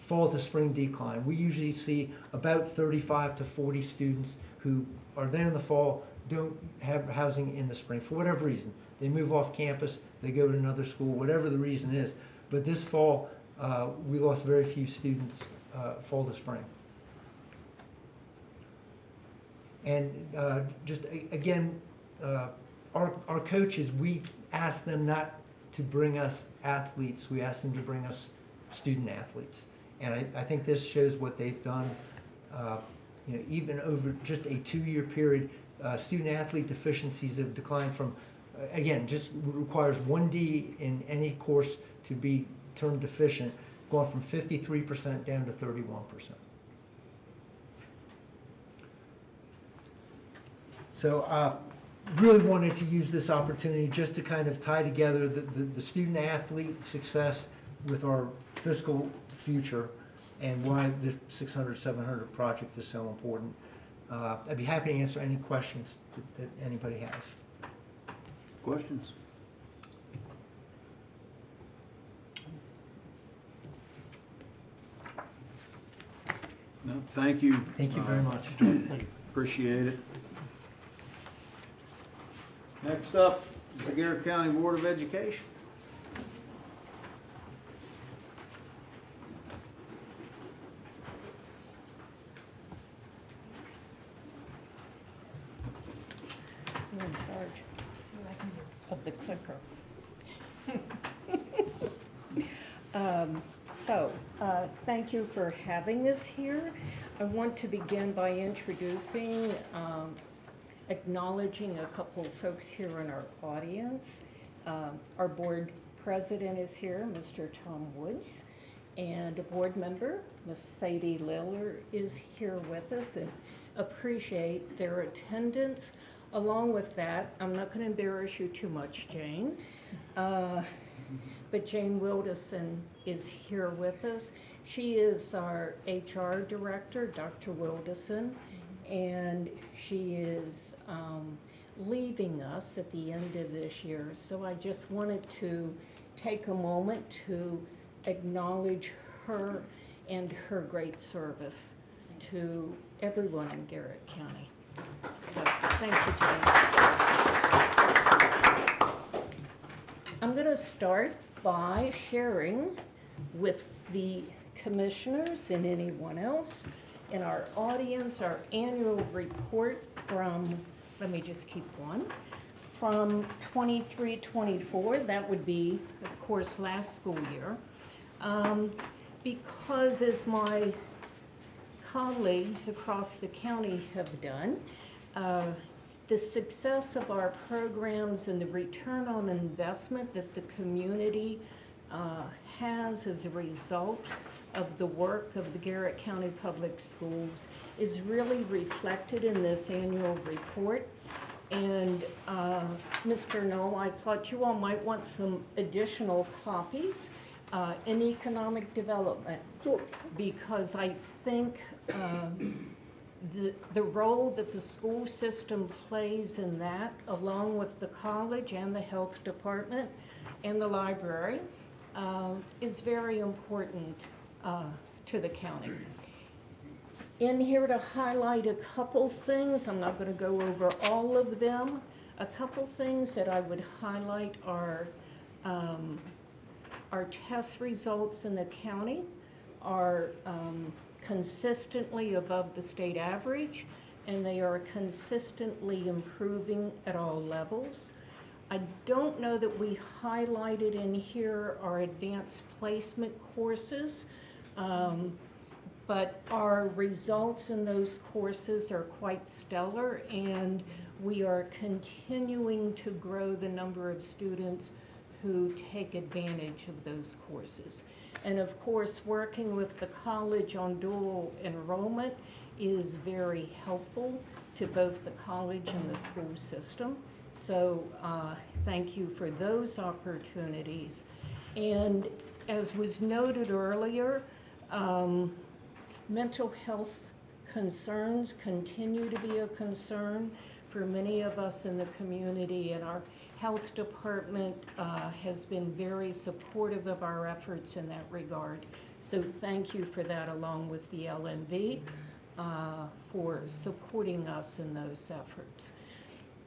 K: fall to spring decline. We usually see about 35 to 40 students who are there in the fall, don't have housing in the spring for whatever reason. They move off campus, they go to another school, whatever the reason is. But this fall, we lost very few students fall to spring. And just again, our coaches, we ask them not to bring us athletes, we ask them to bring us student athletes. And I think this shows what they've done. You know, even over just a 2-year period, student athlete deficiencies have declined from, again, just requires 1D in any course to be term deficient, going from 53% down to 31%. So really wanted to use this opportunity just to kind of tie together the student athlete success with our fiscal future and why this 600-700 project is so important. I'd be happy to answer any questions that anybody has.
A: Questions? No, thank you.
K: Thank you very much.
A: Appreciate it. Next up is the Garrett County Board of Education.
L: I'm in charge. See what I can do. Of the clicker. Thank you for having us here. I want to begin by introducing, acknowledging a couple of folks here in our audience. Our board president is here, Mr. Tom Woods, and a board member, Ms. Sadie Liller, is here with us, and appreciate their attendance. Along with that, I'm not going to embarrass you too much, Jane. but Jane Wilderson is here with us. She is our HR director, Dr. Wilderson, and she is leaving us at the end of this year. So I just wanted to take a moment to acknowledge her and her great service to everyone in Garrett County. So, thank you, Jane. I'm going to start by sharing with the commissioners and anyone else in our audience our annual report from, let me just keep one, from 23-24. That would be, of course, last school year. Because as my colleagues across the county have done, the success of our programs and the return on investment that the community has as a result of the work of the Garrett County Public Schools is really reflected in this annual report. And Mr. Knoll, I thought you all might want some additional copies in economic development, because I think the role that the school system plays in that, along with the college and the health department and the library, is very important to the county. In here to highlight a couple things, I'm not going to go over all of them. A couple things that I would highlight are our test results in the county are consistently above the state average, and they are consistently improving at all levels. I don't know that we highlighted in here our advanced placement courses, but our results in those courses are quite stellar, and we are continuing to grow the number of students who take advantage of those courses. And of course, working with the college on dual enrollment is very helpful to both the college and the school system. So thank you for those opportunities. And as was noted earlier, mental health concerns continue to be a concern for many of us in the community, and our health department has been very supportive of our efforts in that regard. So thank you for that, along with the LMV, for supporting us in those efforts.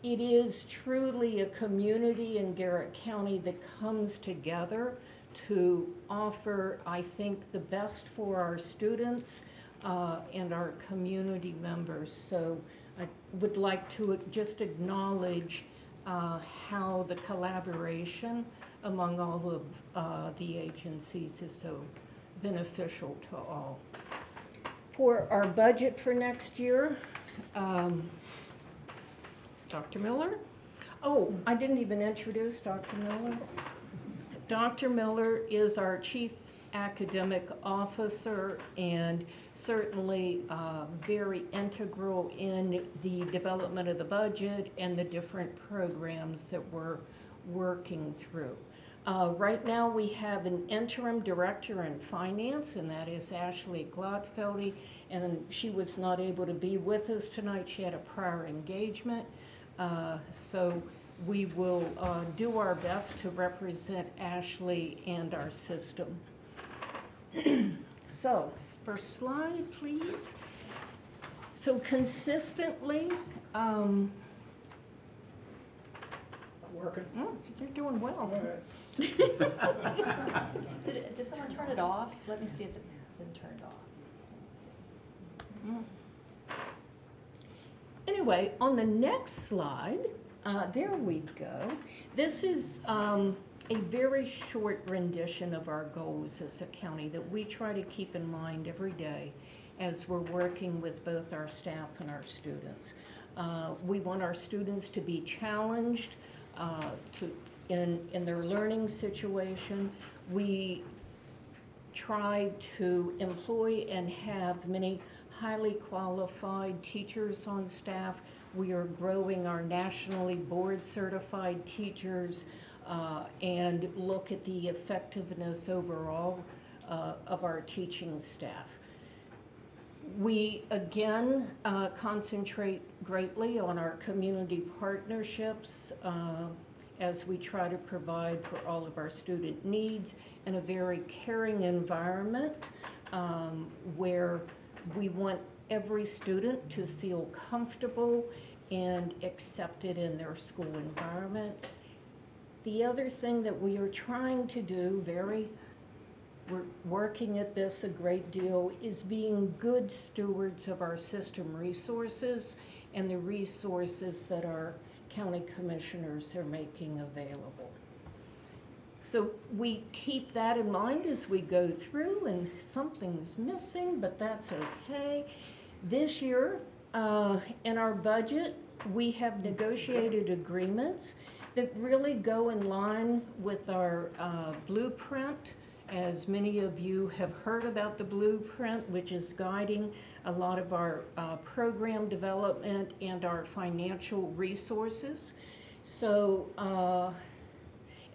L: It is truly a community in Garrett County that comes together to offer, I think, the best for our students and our community members. So I would like to just acknowledge how the collaboration among all of the agencies is so beneficial to all. For our budget for next year, Dr. Miller? Oh, I didn't even introduce Dr. Miller. Dr. Miller is our Chief Academic Officer and certainly very integral in the development of the budget and the different programs that we're working through. Right now we have an interim director in finance, and that is Ashley Glotfeldy, and she was not able to be with us tonight. She had a prior engagement. So we will do our best to represent Ashley and our system. So, first slide, please. So consistently,
G: Working.
L: You're doing well.
M: Did someone turn it off? Let me see if it's been turned off.
L: Anyway, on the next slide, there we go. This is a very short rendition of our goals as a county that we try to keep in mind every day as we're working with both our staff and our students. We want our students to be challenged in their learning situation. We try to employ and have many highly qualified teachers on staff. We are growing our nationally board certified teachers and look at the effectiveness overall of our teaching staff. We again concentrate greatly on our community partnerships as we try to provide for all of our student needs in a very caring environment where we want every student to feel comfortable and accepted in their school environment. The other thing that we are trying to do, we're working at this a great deal, is being good stewards of our system resources and the resources that our county commissioners are making available. So we keep that in mind as we go through, and something's missing, but that's okay. This year, in our budget, we have negotiated agreements that really go in line with our blueprint. As many of you have heard about the blueprint, which is guiding a lot of our program development and our financial resources. So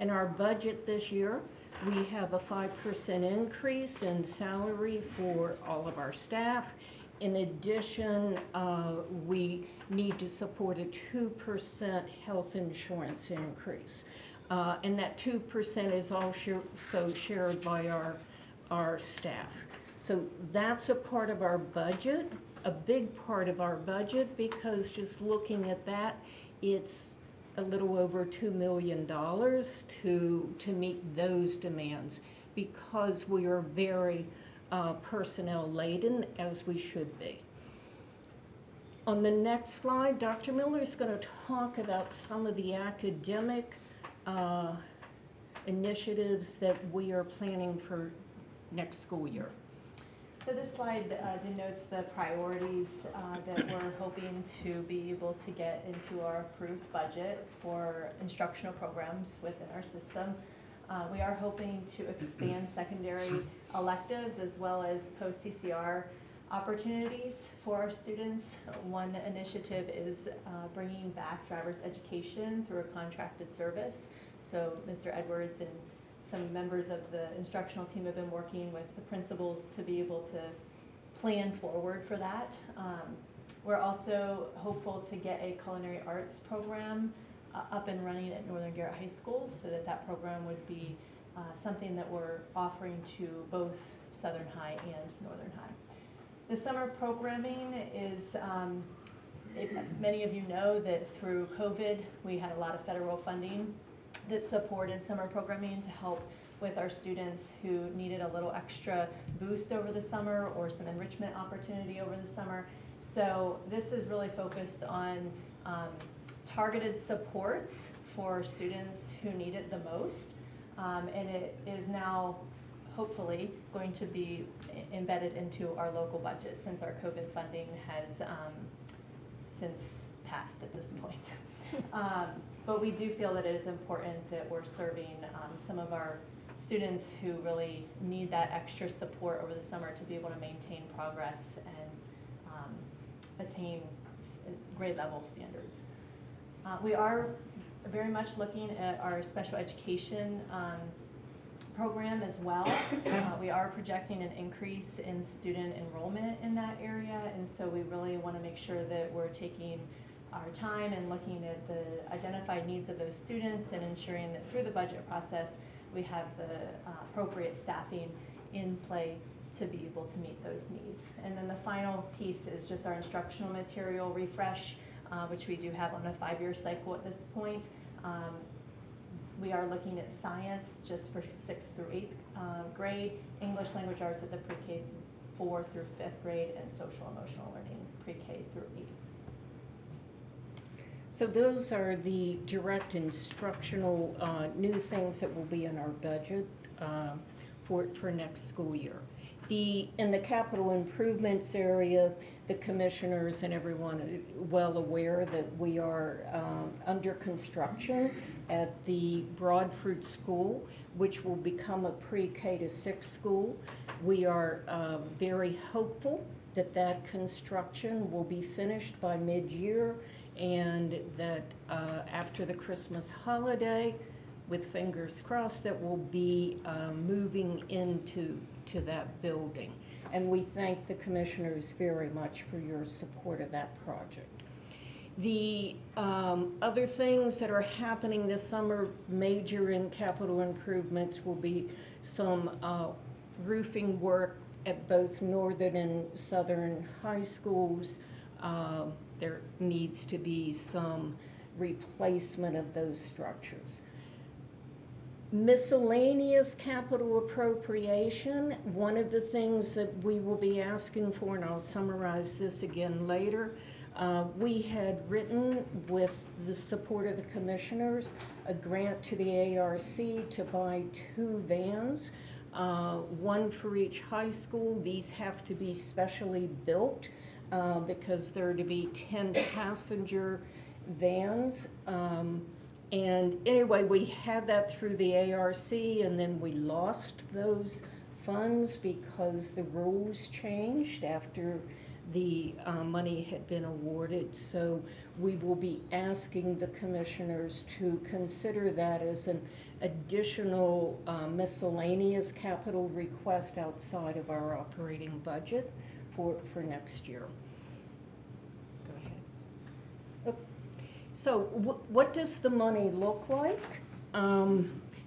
L: in our budget this year, we have a 5% increase in salary for all of our staff. In addition, we need to support a 2% health insurance increase. And that 2% is also shared by our staff. So that's a part of our budget, a big part of our budget, because just looking at that, it's a little over $2 million to meet those demands, because we are very personnel laden, as we should be. On the next slide, Dr. Miller is going to talk about some of the academic initiatives that we are planning for next school year.
M: So this slide denotes the priorities that we're hoping to be able to get into our approved budget for instructional programs within our system. We are hoping to expand secondary electives as well as post-CCR opportunities for our students. One initiative is bringing back driver's education through a contracted service. So Mr. Edwards and some members of the instructional team have been working with the principals to be able to plan forward for that. We're also hopeful to get a culinary arts program up and running at Northern Garrett High School, so that program would be something that we're offering to both Southern High and Northern High. The summer programming is, many of you know that through COVID, we had a lot of federal funding that supported summer programming to help with our students who needed a little extra boost over the summer or some enrichment opportunity over the summer. So this is really focused on targeted supports for students who need it the most, and it is now hopefully going to be embedded into our local budget, since our COVID funding has since passed at this point. But we do feel that it is important that we're serving some of our students who really need that extra support over the summer to be able to maintain progress and attain grade level standards. We are very much looking at our special education program as well. We are projecting an increase in student enrollment in that area, and so we really want to make sure that we're taking our time and looking at the identified needs of those students and ensuring that through the budget process we have the appropriate staffing in play to be able to meet those needs. And then the final piece is just our instructional material refresh, which we do have on a 5-year cycle at this point. We are looking at science just for 6th through 8th grade, English language arts at the pre-K 4 through 5th grade, and social emotional learning pre-K through 8th.
L: So those are the direct instructional new things that will be in our budget for next school year. In the capital improvements area, the commissioners and everyone are well aware that we are under construction at the Broadford School, which will become a pre-K to 6 school. We are very hopeful that that construction will be finished by mid-year and that after the Christmas holiday, with fingers crossed, that we'll be moving into that building. And we thank the commissioners very much for your support of that project. The other things that are happening this summer, major in capital improvements, will be some roofing work at both northern and southern high schools. There needs to be some replacement of those structures. Miscellaneous capital appropriation, one of the things that we will be asking for, and I'll summarize this again later, we had written, with the support of the commissioners, a grant to the ARC to buy 2 vans, one for each high school. These have to be specially built because they're to be 10-passenger vans. And anyway, we had that through the ARC, and then we lost those funds because the rules changed after the money had been awarded. So we will be asking the commissioners to consider that as an additional miscellaneous capital request outside of our operating budget for next year. Go ahead. Okay. So what does the money look like?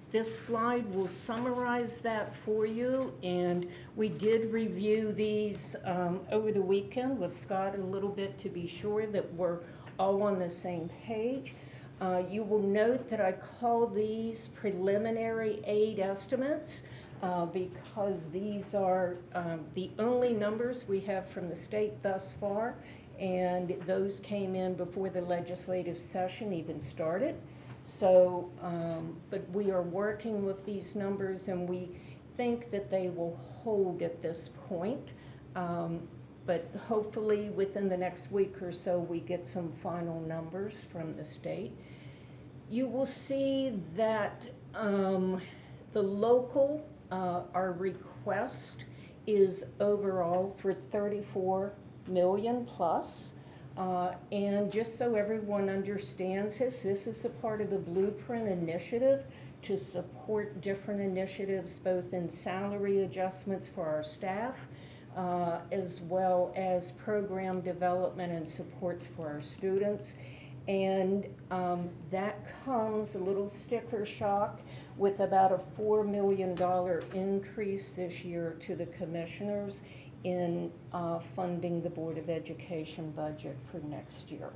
L: This slide will summarize that for you, and we did review these over the weekend with Scott a little bit to be sure that we're all on the same page. You will note that I call these preliminary aid estimates because these are the only numbers we have from the state thus far, and those came in before the legislative session even started. So, but we are working with these numbers, and we think that they will hold at this point. But hopefully within the next week or so, we get some final numbers from the state. You will see that the local, our request is overall for 34 million plus. And just so everyone understands this is a part of the Blueprint initiative to support different initiatives, both in salary adjustments for our staff, as well as program development and supports for our students. And that comes, a little sticker shock, with about a $4 million increase this year to the commissioners in funding the Board of Education budget for next year.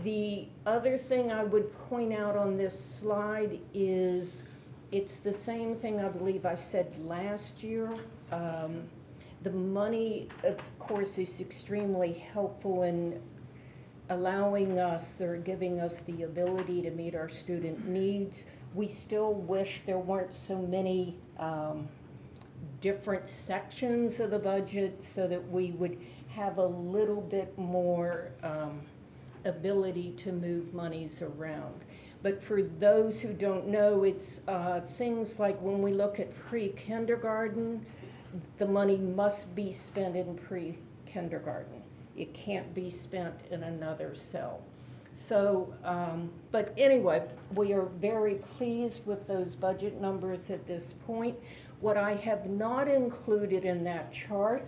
L: The other thing I would point out on this slide is it's the same thing I believe I said last year. The money, of course, is extremely helpful in allowing us or giving us the ability to meet our student needs. We still wish there weren't so many different sections of the budget so that we would have a little bit more ability to move monies around. But for those who don't know, it's things like when we look at pre-kindergarten, the money must be spent in pre-kindergarten. It can't be spent in another cell. So, but anyway, we are very pleased with those budget numbers at this point. What I have not included in that chart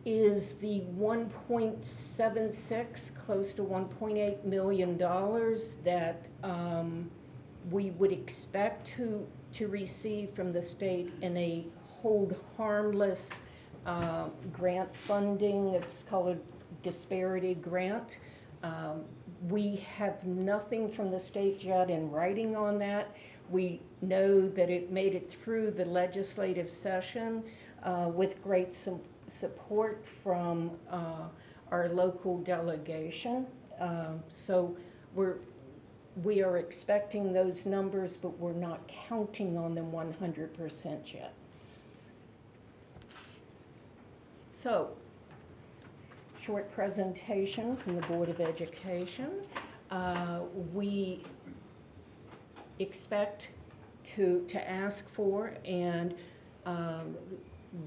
L: is the 1.76, close to $1.8 million that we would expect to receive from the state in a hold harmless grant funding. It's called a disparity grant. We have nothing from the state yet in writing on that. We know that it made it through the legislative session with great support from our local delegation. So we are expecting those numbers, but we're not counting on them 100% yet. So, short presentation from the Board of Education. We expect to ask for and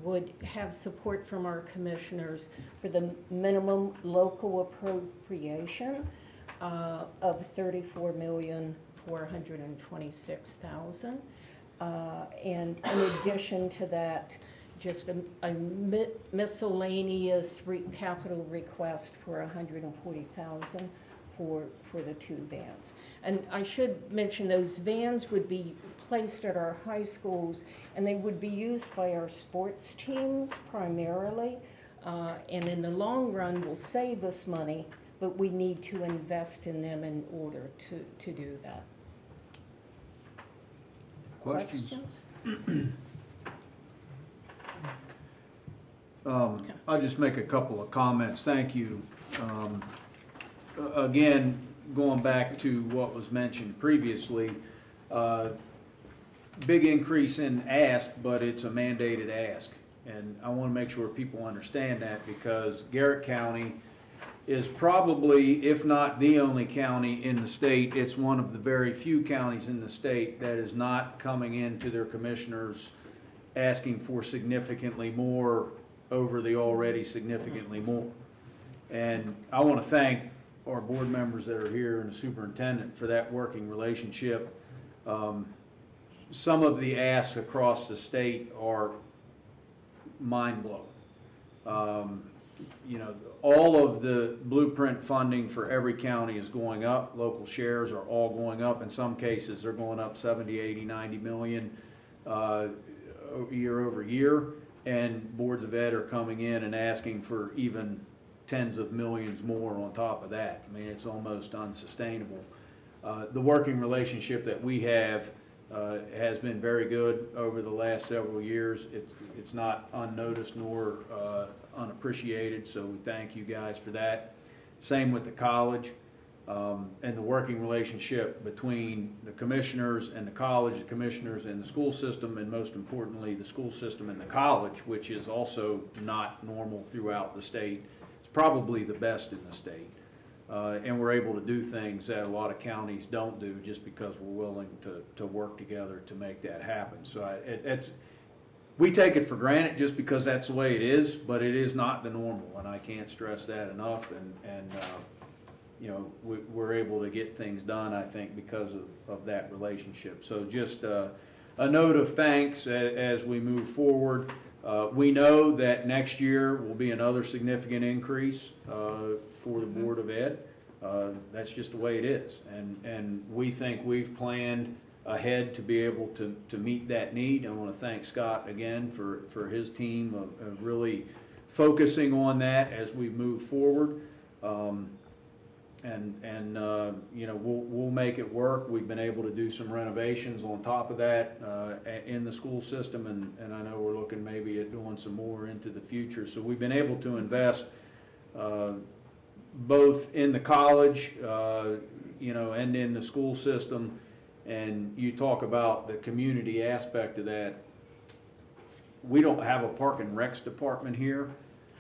L: would have support from our commissioners for the minimum local appropriation of $34,426,000. And in addition to that, just a miscellaneous capital request for $140,000 for the 2 vans. And I should mention those vans would be placed at our high schools, and they would be used by our sports teams primarily, and in the long run will save us money, but we need to invest in them in order to do that.
A: Questions? I'll just make a couple of comments. Thank you. Again, going back to what was mentioned previously, big increase in ask, but it's a mandated ask. And I want to make sure people understand that, because Garrett County is probably, if not the only county in the state, it's one of the very few counties in the state that is not coming into their commissioners asking for significantly more over the already significantly more. And I want to thank our board members that are here and the superintendent for that working relationship. Some of the asks across the state are mind-blowing. You know, all of the blueprint funding for every county is going up. Local shares are all going up. In some cases, they're going up 70, 80, 90 million year over year. And boards of ed are coming in and asking for even tens of millions more on top of that. I mean, it's almost unsustainable. The working relationship that we have has been very good over the last several years. It's not unnoticed nor unappreciated, so we thank you guys for that. Same with the college, and the working relationship between the commissioners and the college, the commissioners and the school system, and most importantly, the school system and the college, which is also not normal throughout the state. It's probably the best in the state. And we're able to do things that a lot of counties don't do just because we're willing to work together to make that happen. So we take it for granted just because that's the way it is, but it is not the normal, and I can't stress that enough. And you know, we're able to get things done, I think, because of that relationship. So just a note of thanks as we move forward. We know that next year will be another significant increase for the Board of Ed. That's just the way it is. And we think we've planned ahead to be able to meet that need. I want to thank Scott again for his team of really focusing on that as we move forward. You know, we'll make it work. We've been able to do some renovations on top of that in the school system, and I know we're looking maybe at doing some more into the future. So we've been able to invest both in the college, you know, and in the school system. And you talk about the community aspect of that. We don't have a park and recs department here.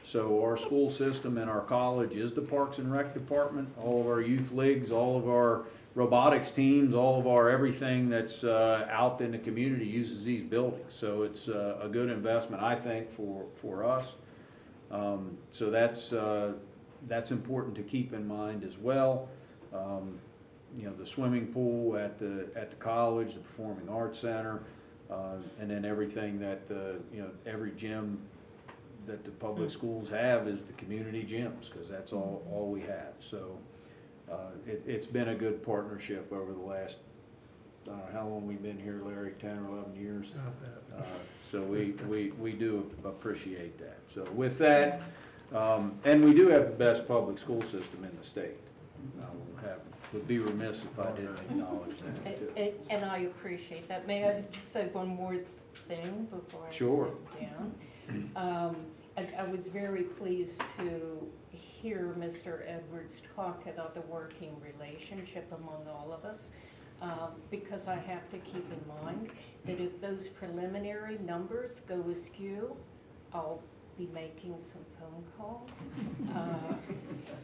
A: So our school system and our college is the Parks and Rec department. All of our youth leagues, all of our robotics teams, all of our everything that's out in the community uses these buildings. So it's a good investment, I think, for us. So that's important to keep in mind as well. You know, the swimming pool at the college, the Performing Arts Center, and then everything that you know, every gym that the public schools have is the community gyms, because that's all we have. So it's been a good partnership over the last, I don't know how long we've been here, Larry, 10 or 11 years. So we do appreciate that. So with that, and we do have the best public school system in the state. Would be remiss if I didn't acknowledge that too.
L: And I appreciate that. May I just say one more thing before I
A: Sure.
L: sit down? I was very pleased to hear Mr. Edwards talk about the working relationship among all of us, because I have to keep in mind that if those preliminary numbers go askew, I'll be making some phone calls.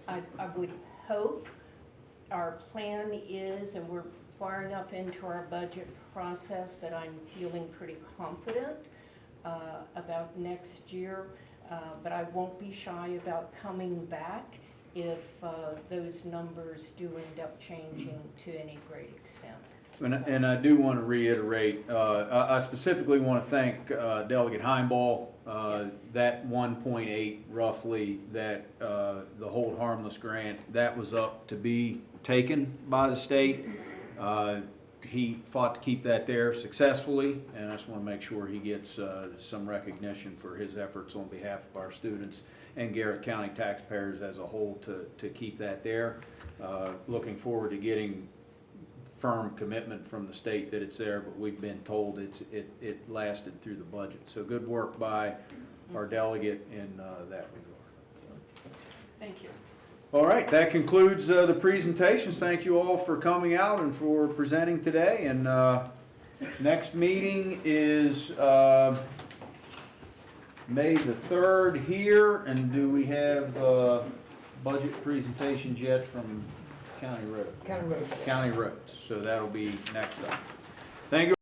L: I would hope our plan is, and we're far enough into our budget process that I'm feeling pretty confident about next year, but I won't be shy about coming back if those numbers do end up changing to any great extent.
A: And I do want to reiterate, I specifically want to thank Delegate Heimball. That 1.8 roughly, that the Hold Harmless grant, that was up to be taken by the state. He fought to keep that there successfully, and I just want to make sure he gets some recognition for his efforts on behalf of our students and Garrett County taxpayers as a whole to keep that there. Looking forward to getting firm commitment from the state that it's there, but we've been told it lasted through the budget. So good work by our delegate in that regard.
J: Thank you.
A: All right, that concludes the presentations. Thank you all for coming out and for presenting today. And next meeting is May the 3rd here. And do we have budget presentations yet from County Road?
G: County Road.
A: County Roads. So that'll be next up. Thank you.